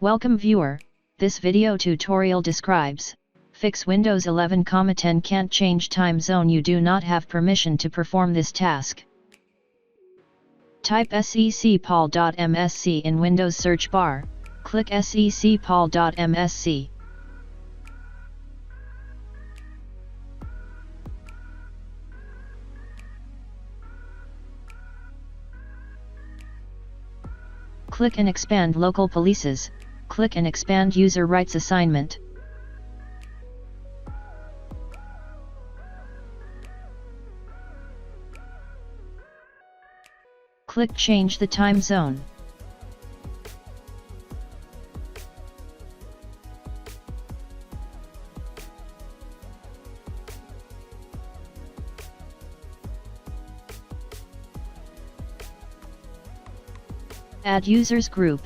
Welcome viewer, this video tutorial describes, fix Windows 11,10 can't change time zone. You do not have permission to perform this task. Type Secpol.msc in Windows search bar, click Secpol.msc. Click and expand local policies. Click and expand user rights assignment. Click change the time zone. Add users group.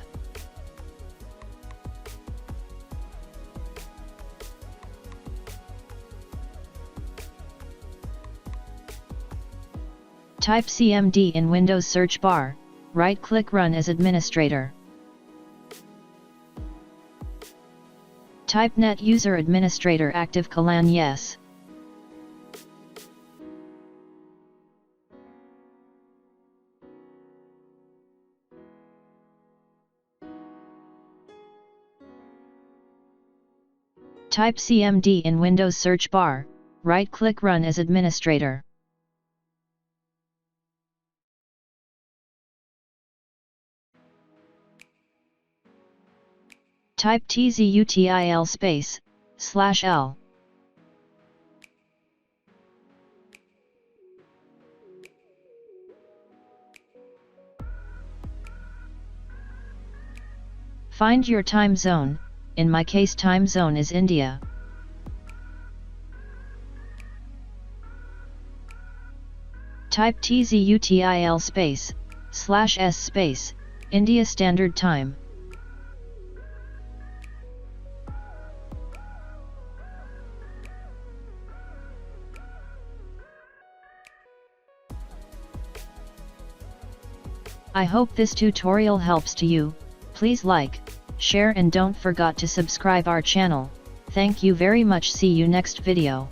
Type CMD in Windows search bar, right-click Run as administrator. Type Net User Administrator active : yes. Type CMD in Windows search bar, right-click Run as administrator. Type TZUTIL /L. Find your time zone. In my case, time zone is India. Type TZUTIL /S India Standard Time. I hope this tutorial helps to you. Please like, share and don't forget to subscribe our channel. Thank you very much. See you next video.